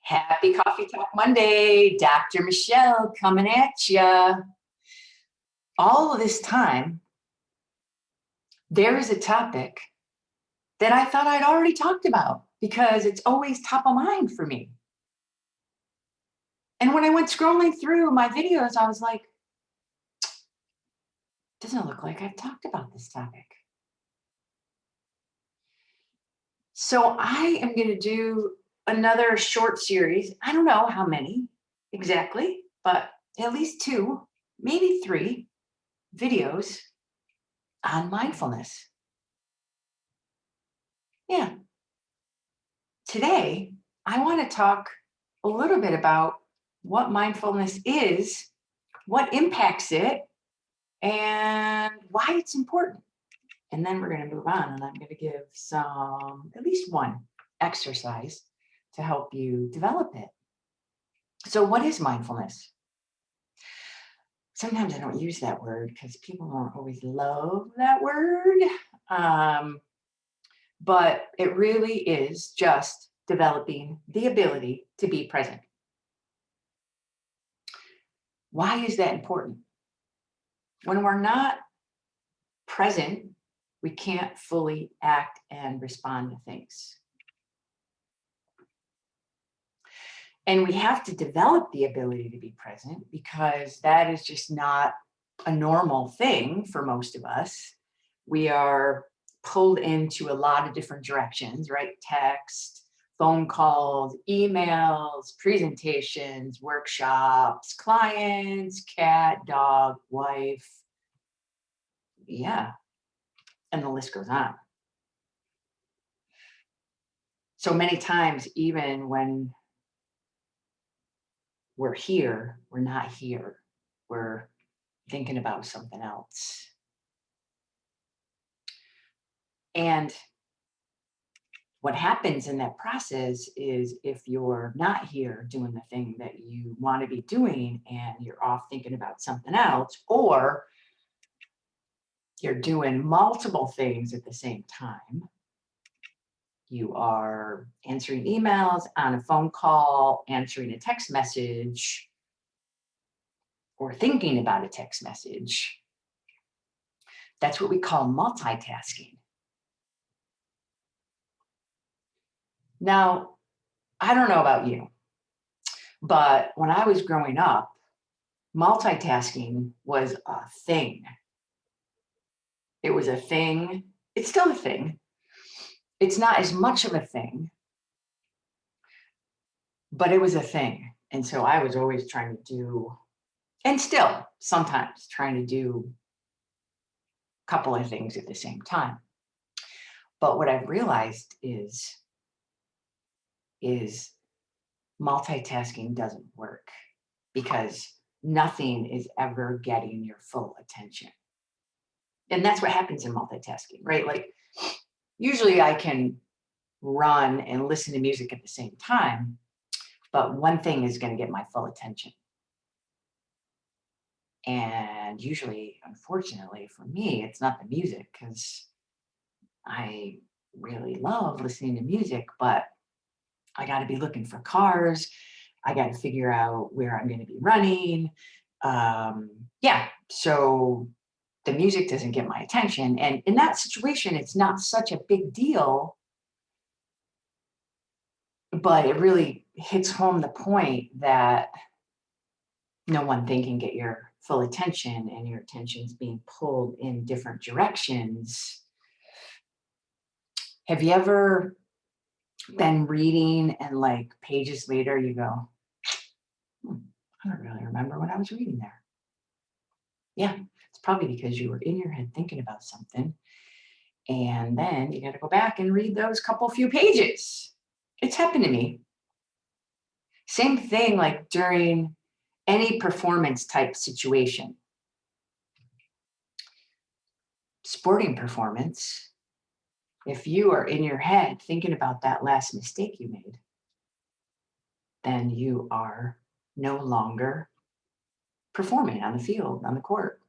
Happy Coffee Talk Monday. Dr. Michelle coming at ya. All of this time, there is a topic that I thought I'd already talked about because it's always top of mind for me. And when I went scrolling through my videos, I was like, doesn't look like I've talked about this topic. So I am going to do another short series. I don't know how many exactly, but at least 2, maybe 3 videos on mindfulness. Yeah. Today, I want to talk a little bit about what mindfulness is, what impacts it, and why it's important. And then we're going to move on, and I'm going to give at least one exercise to help you develop it. So what is mindfulness? Sometimes I don't use that word because people don't always love that word. But it really is just developing the ability to be present. Why is that important? When we're not present, we can't fully act and respond to things. And we have to develop the ability to be present because that is just not a normal thing for most of us. We are pulled into a lot of different directions, right? Text, phone calls, emails, presentations, workshops, clients, cat, dog, wife. Yeah. And the list goes on. So many times, even when we're here, we're not here. We're thinking about something else. And what happens in that process is if you're not here doing the thing that you want to be doing and you're off thinking about something else, or you're doing multiple things at the same time, you are answering emails, on a phone call, answering a text message, or thinking about a text message. That's what we call multitasking. Now, I don't know about you, but when I was growing up, multitasking was a thing. It was a thing. It's still a thing. It's not as much of a thing, but it was a thing. And so I was always trying to do, and still sometimes trying to do a couple of things at the same time. But what I've realized is multitasking doesn't work because nothing is ever getting your full attention. And that's what happens in multitasking, right? Like usually I can run and listen to music at the same time, but one thing is going to get my full attention. And usually, unfortunately for me, it's not the music because I really love listening to music, but I got to be looking for cars. I got to figure out where I'm going to be running. So the music doesn't get my attention. And in that situation, it's not such a big deal, but it really hits home the point that no one thing can get your full attention and your attention's being pulled in different directions. Have you ever been reading and like pages later you go, I don't really remember what I was reading there? Yeah, it's probably because you were in your head thinking about something. And then you got to go back and read those few pages. It's happened to me. Same thing like during any performance type situation. Sporting performance, if you are in your head thinking about that last mistake you made, then you are no longer performing on the field, on the court.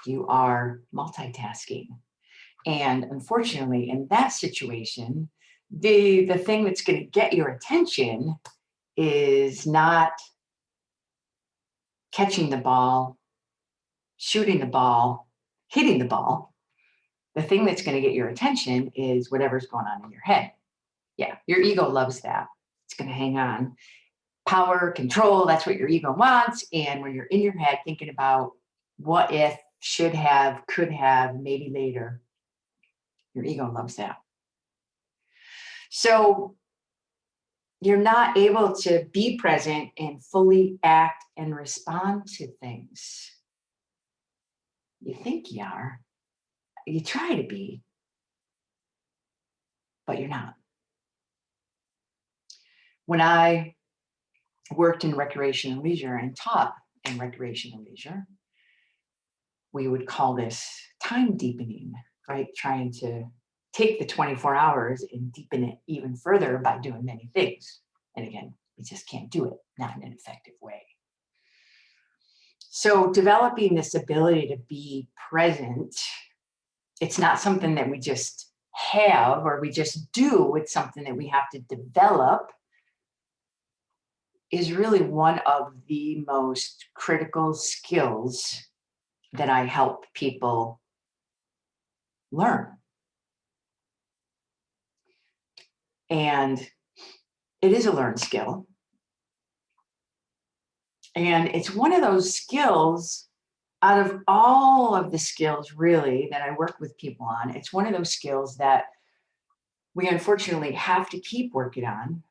You are multitasking. And unfortunately, in that situation, The thing that's going to get your attention is not catching the ball, shooting the ball, hitting the ball. The thing that's going to get your attention is whatever's going on in your head. Yeah, your ego loves that. It's going to hang on. Power, control, that's what your ego wants. And when you're in your head thinking about what if, should have, could have, maybe later, your ego loves that. So you're not able to be present and fully act and respond to things. You think you are, you try to be, but you're not. When I worked in recreation and leisure and taught in recreation and leisure, we would call this time deepening, right? Trying to take the 24 hours and deepen it even further by doing many things. And again, we just can't do it, not in an effective way. So developing this ability to be present, it's not something that we just have or we just do, it's something that we have to develop, is really one of the most critical skills that I help people learn. And it is a learned skill. And it's one of those skills, out of all of the skills really that I work with people on, it's one of those skills that we unfortunately have to keep working on.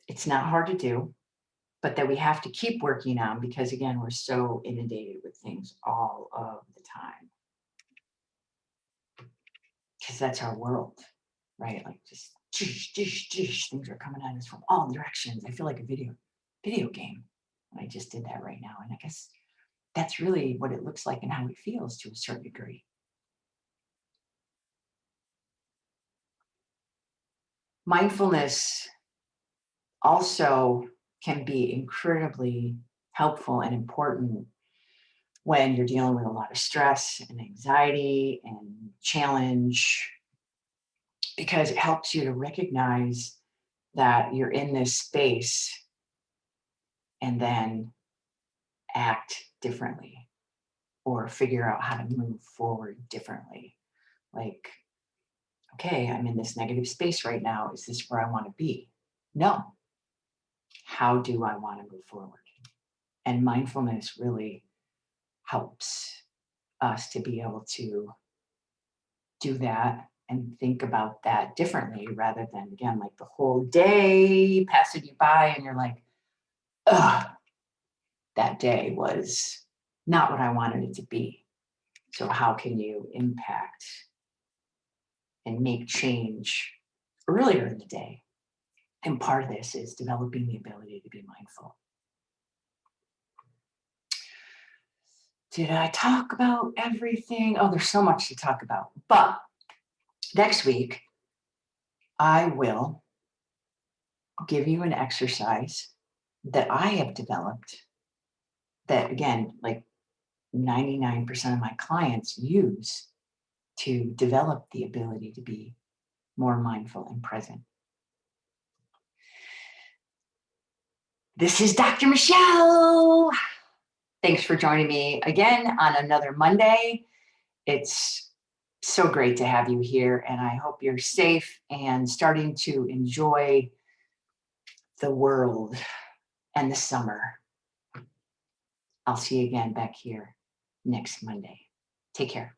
It's not hard to do, but that we have to keep working on because, again, we're so inundated with things all of the time. Because that's our world, right? Like just things are coming at us from all directions. I feel like a video game. And I just did that right now. And I guess that's really what it looks like and how it feels to a certain degree. Mindfulness also can be incredibly helpful and important when you're dealing with a lot of stress and anxiety and challenge, because it helps you to recognize that you're in this space and then act differently or figure out how to move forward differently. Like, okay, I'm in this negative space right now. Is this where I want to be? No. How do I want to move forward? And mindfulness really helps us to be able to do that and think about that differently rather than, again, like the whole day passing you by and you're like, ugh, that day was not what I wanted it to be. So how can you impact and make change earlier in the day? And part of this is developing the ability to be mindful. Did I talk about everything? Oh, there's so much to talk about. But next week, I will give you an exercise that I have developed that, again, like 99% of my clients use to develop the ability to be more mindful and present. This is Dr. Michelle. Thanks for joining me again on another Monday. It's so great to have you here, and I hope you're safe and starting to enjoy the world and the summer. I'll see you again back here next Monday. Take care.